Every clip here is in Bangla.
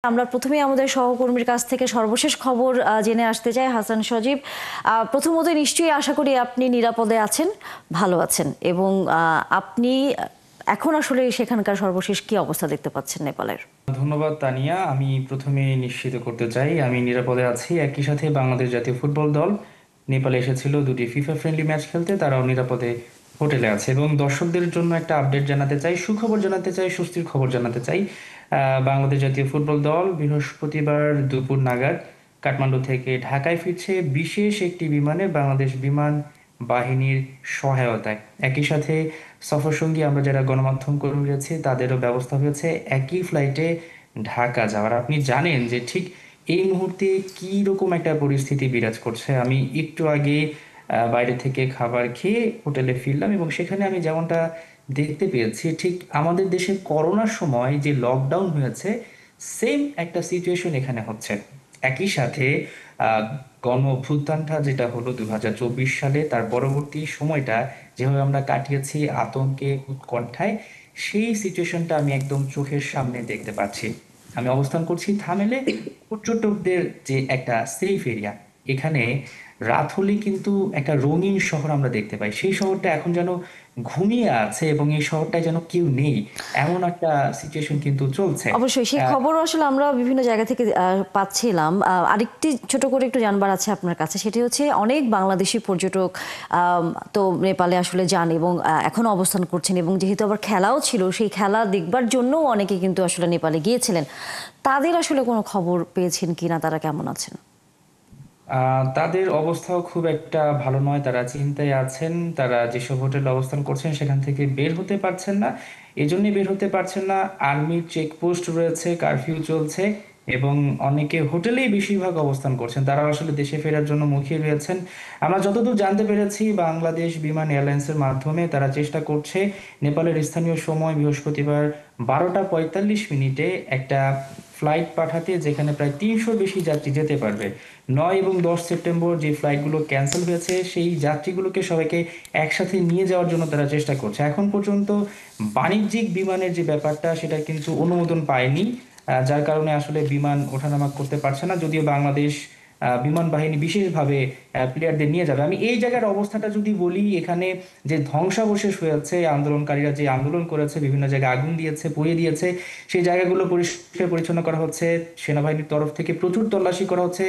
আমরা প্রথমেই আমাদের সহকর্মীর কাছ থেকে সর্বশেষ খবর জেনে আসতে চাই। হাসান সজীব, প্রথমত নিশ্চয়ই আশা করি আপনি নিরাপদে আছেন, ভালো আছেন, এবং আপনি এখন আসলে সেখানকার সর্বশেষ কি অবস্থা দেখতে পাচ্ছেন নেপালের? ধন্যবাদ তানিয়া। আমি প্রথমে নিশ্চিত করতে চাই আমি নিরাপদে আছি। একই সাথে বাংলাদেশ জাতীয় ফুটবল দল নেপালে এসেছিল দুটি ফিফা ফ্রেন্ডলি ম্যাচ খেলতে, তারাও নিরাপদে হোটেলে আছে। এবং দর্শকদের জন্য একটা আপডেট জানাতে চাই, সুখবর জানাতে চাই, স্বস্তির খবর জানাতে চাই। বাংলাদেশ জাতীয় ফুটবল দল বৃহস্পতিবার দুপুর নাগাদ কাঠমান্ডু থেকে ঢাকায় ফিরছে বিশেষ একটি বিমানে, বাংলাদেশ বিমান বাহিনীর সহায়তায়। একই সাথে সফরসঙ্গী আমরা যারা গণমাধ্যম কর্মী রয়েছে তাদেরও ব্যবস্থা হয়েছে একই ফ্লাইটে ঢাকা যাওয়ার। আপনি জানেন যে ঠিক এই মুহূর্তে কি রকম একটা পরিস্থিতি বিরাজ করছে। আমি একটু আগে বাইরে থেকে খাবার খেয়ে হোটেলে ফিরলাম এবং সেখানে আমি যেমনটা দেখতে পেয়েছি, ঠিক আমাদের দেশে করোনার সময় যে লকডাউন হয়েছে সেম একটা সিচুয়েশন এখানে হচ্ছে। একই সাথে আহ, গণ অভ্যুত্থানটা যেটা হলো 2024 সালে, তার পরবর্তী সময়টা যেভাবে আমরা কাটিয়েছি আতঙ্কে উৎকণ্ঠায়, সেই সিচুয়েশনটা আমি একদম চোখের সামনে দেখতে পাচ্ছি। আমি অবস্থান করছি থামেলে, পর্যটকদের যে একটা সেফ এরিয়া। এখানে রাত হলেই কিন্তু একটা রঙিন শহর আমরা দেখতে পাই, সেই শহরটা এখন যেন ঘুমিয়ে আছে এবং এই শহরটায় যেন কেউ নেই, এমন একটা সিচুয়েশন কিন্তু চলছে। অবশ্যই সেই আহ, খবরও আসলে আমরা বিভিন্ন জায়গা থেকে পাচ্ছিলাম। আরেকটি ছোট করে একটু জানবার আছে আপনার কাছে, সেটি হচ্ছে অনেক বাংলাদেশি পর্যটক তো নেপালে আসলে যান এবং এখনো অবস্থান করছেন, এবং যেহেতু আবার খেলাও ছিল, সেই খেলা দেখবার জন্যও অনেকে কিন্তু আসলে নেপালে গিয়েছিলেন। তাদের আসলে কোনো খবর পেয়েছেন কিনা, তারা কেমন আছেন? তাদের অবস্থাও খুব একটা ভালো নয়, তারা চিন্তায় আছেন। তারা যেসব হোটেলে অবস্থান করছেন সেখান থেকে বের হতে পারছেন না। এজন্যই বের হতে পারছেন না, আর্মির চেকপোস্ট রয়েছে, কারফিউ চলছে এবং অনেকে হোটেলেই বেশিরভাগ অবস্থান করছেন, তারা আসলে দেশে ফেরার জন্য মুখিয়ে রয়েছেন। আমরা যতদূর জানতে পেরেছি বাংলাদেশ বিমান এয়ারলাইন্সের মাধ্যমে তারা চেষ্টা করছে নেপালের স্থানীয় সময় বৃহস্পতিবার 12টা 45 মিনিটে একটা ফ্লাইট পাঠাতে, যেখানে প্রায় 300 বেশি যাত্রী যেতে পারবে। 9 এবং 10 সেপ্টেম্বর যে ফ্লাইটগুলো ক্যান্সেল হয়েছে সেই যাত্রীগুলোকে সবাইকে একসাথে নিয়ে যাওয়ার জন্য তারা চেষ্টা করছে। এখন পর্যন্ত বাণিজ্যিক বিমানের যে ব্যাপারটা সেটা কিন্তু অনুমোদন পায়নি, যার কারণে আসলে বিমান ওঠানামা করতে পারছে না। যদিও বাংলাদেশ বিমান বাহিনী বিশেষভাবে প্লেয়ারদের নিয়ে যাবে। আমি এই জায়গার অবস্থাটা যদি বলি, এখানে যে ধ্বংসাবশেষ হয়েছে, আন্দোলনকারীরা যে আন্দোলন করেছে, বিভিন্ন জায়গায় আগুন দিয়েছে, পুড়িয়ে দিয়েছে, সেই জায়গাগুলো পরিষ্কার পরিচ্ছন্ন করা হচ্ছে। সেনাবাহিনীর তরফ থেকে প্রচুর তল্লাশি করা হচ্ছে।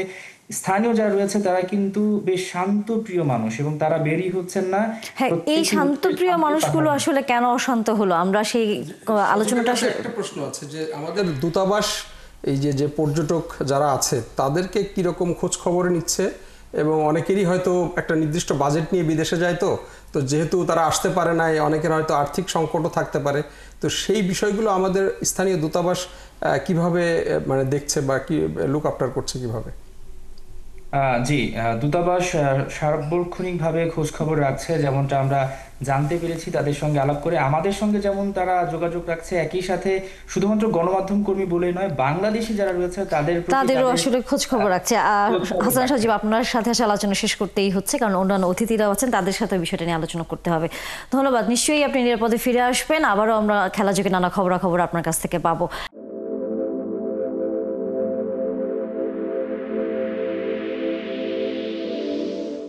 স্থানীয় যারা রয়েছে তারা কিন্তু বেশ শান্তপ্রিয় মানুষ এবং তারা বেরিয়ে হচ্ছেন না। হ্যাঁ, এই প্রত্যেকে হচ্ছে শান্তপ্রিয় শান্তির মানুষগুলো পাহাড়। আসলে কেন অশান্ত হলো, আমরা সেই সজীবের আলোচনাটা কাছে আসলে। একটা প্রশ্ন আছে যে আমাদের দূতাবাস এই যে যে পর্যটক যারা আছে তাদেরকে কিরকম খোঁজ খবরে নিচ্ছে, এবং অনেকেরই হয়তো একটা নির্দিষ্ট বাজেট নিয়ে বিদেশে যায়, তো তো যেহেতু তারা আসতে পারে না, অনেকের হয়তো আর্থিক সংকটও থাকতে পারে, তো সেই বিষয়গুলো আমাদের স্থানীয় দূতাবাস কিভাবে মানে দেখছে বা কি লুক আফটার করছে কিভাবে? জি, দূতাবাস সার্বক্ষণিকভাবে খোঁজ খবর রাখছে, যেমনটা আমরা জানতে পেরেছি তাদের সঙ্গে আলাপ করে। আমাদের সঙ্গে যেমন তারা যোগাযোগ রাখছে, একই সাথে শুধুমাত্র গণমাধ্যম কর্মী বলেই নয়, বাংলাদেশি যারা রয়েছে তাদের প্রতি তাদেরও তাদের আসলে খোঁজ খবর রাখছে। খোঁজ খবর হাসান রাখছে। সাজিব, আপনার সাথে আসলে আলোচনা শেষ করতেই হচ্ছে, কারণ অন্যান্য অতিথিরাও আছেন, তাদের সাথে বিষয়টা নিয়ে আলোচনা করতে হবে। ধন্যবাদ। নিশ্চয়ই আপনি নিরাপদে ফিরে আসবেন, আবারও আমরা খেলা যোগে নানা খবরাখবর আপনার কাছ থেকে পাবো।